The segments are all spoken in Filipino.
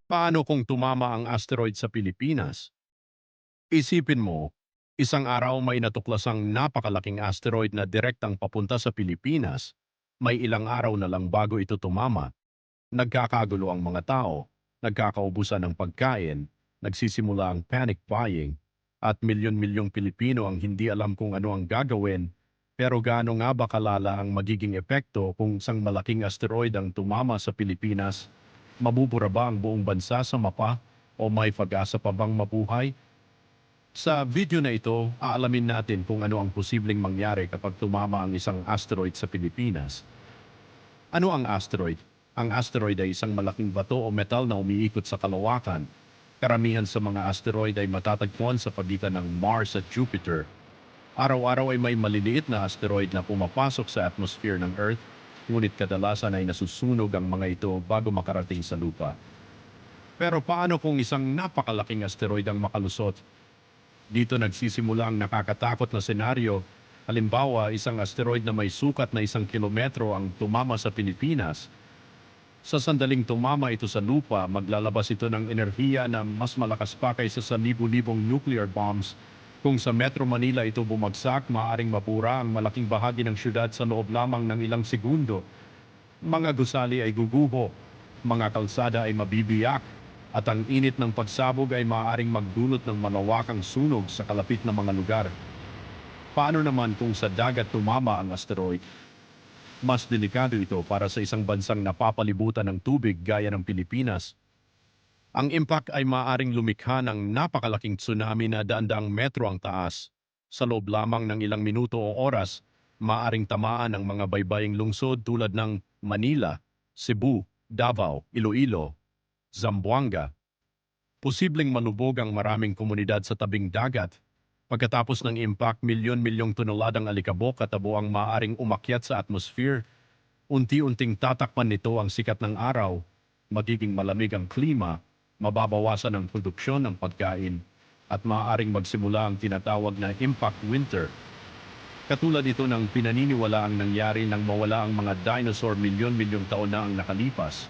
Paano kung tumama ang asteroid sa Pilipinas? Isipin mo, isang araw may natuklasang napakalaking asteroid na direktang papunta sa Pilipinas. May ilang araw na lang bago ito tumama. Nagkakagulo ang mga tao, nagkakaubusan ng pagkain, nagsisimula ang panic buying, at milyon-milyong Pilipino ang hindi alam kung ano ang gagawin. Pero gaano nga ba kalala ang magiging epekto kung isang malaking asteroid ang tumama sa Pilipinas? Mabubura ba ang buong bansa sa mapa o may pag-asa pa bang mabuhay? Sa video na ito, aalamin natin kung ano ang posibleng mangyari kapag tumama ang isang asteroid sa Pilipinas. Ano ang asteroid? Ang asteroid ay isang malaking bato o metal na umiikot sa kalawakan. Karamihan sa mga asteroid ay matatagpuan sa pagitan ng Mars at Jupiter. Araw-araw ay may maliliit na asteroid na pumapasok sa atmosphere ng Earth, ngunit kadalasan ay nasusunog ang mga ito bago makarating sa lupa. Pero paano kung isang napakalaking asteroid ang makalusot? Dito nagsisimula ang nakakatakot na senaryo. Halimbawa, isang asteroid na may sukat na 1 kilometro ang tumama sa Pilipinas. Sa sandaling tumama ito sa lupa, maglalabas ito ng enerhiya na mas malakas pa kaysa sa libu-libong nuclear bombs. Kung sa Metro Manila ito bumagsak, maaaring mapura ang malaking bahagi ng syudad sa loob lamang ng ilang segundo. Mga gusali ay guguho, mga kalsada ay mabibiyak, at ang init ng pagsabog ay maaaring magdulot ng malawakang sunog sa kalapit na mga lugar. Paano naman kung sa dagat tumama ang asteroid? Mas delikado ito para sa isang bansang napapalibutan ng tubig gaya ng Pilipinas. Ang impact ay maaaring lumikha ng napakalaking tsunami na daan-daang metro ang taas. Sa loob lamang ng ilang minuto o oras, maaaring tamaan ang mga baybaying lungsod tulad ng Manila, Cebu, Davao, Iloilo, Zamboanga. Posibleng malubog ang maraming komunidad sa tabing dagat. Pagkatapos ng impact, milyon-milyong toneladang alikabok at abo ang maaaring umakyat sa atmosphere. Unti-unting tatakpan nito ang sikat ng araw, magiging malamig ang klima, mababawasan ang produksyon ng pagkain, at maaaring magsimula ang tinatawag na impact winter. Katulad ito ng pinaniniwalaang nangyari nang mawala ang mga dinosaur milyon-milyong taon na ang nakalipas.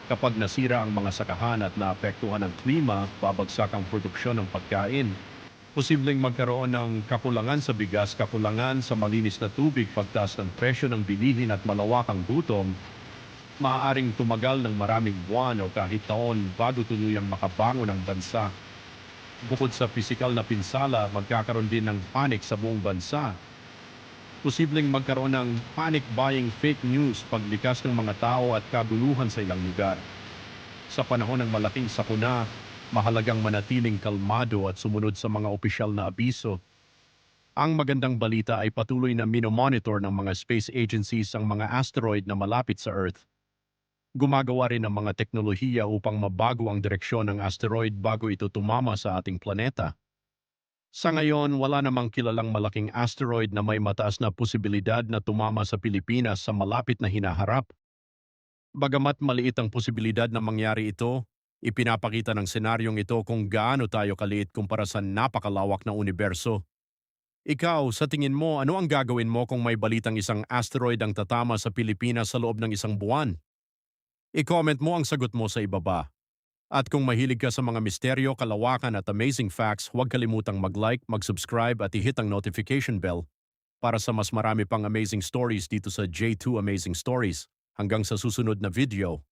Kapag nasira ang mga sakahan at naapektuhan ng klima, babagsak ang produksyon ng pagkain. Posibleng magkaroon ng kakulangan sa bigas, kakulangan sa malinis na tubig, pagtaas ng presyo ng bilihin at malawakang gutom. Maaaring tumagal ng maraming buwan o kahit taon bago tuluyang makabangon ang bansa. Bukod sa pisikal na pinsala, magkakaroon din ng panic sa buong bansa. Posibleng magkaroon ng panic buying, fake news, paglikas ng mga tao at kaguluhan sa ilang lugar. Sa panahon ng malaking sakuna, mahalagang manatiling kalmado at sumunod sa mga opisyal na abiso. Ang magandang balita ay patuloy na minomonitor ng mga space agencies ang mga asteroid na malapit sa Earth. Gumagawa rin ng mga teknolohiya upang mabago ang direksyon ng asteroid bago ito tumama sa ating planeta. Sa ngayon, wala namang kilalang malaking asteroid na may mataas na posibilidad na tumama sa Pilipinas sa malapit na hinaharap. Bagamat maliit ang posibilidad na mangyari ito, ipinapakita ng senaryong ito kung gaano tayo kaliit kumpara sa napakalawak na universo. Ikaw, sa tingin mo, ano ang gagawin mo kung may balitang isang asteroid ang tatama sa Pilipinas sa loob ng isang buwan? I-comment mo ang sagot mo sa ibaba. At kung mahilig ka sa mga misteryo, kalawakan at amazing facts, huwag kalimutang mag-like, mag-subscribe at i-hit ang notification bell para sa mas marami pang amazing stories dito sa J2 Amazing Stories. Hanggang sa susunod na video.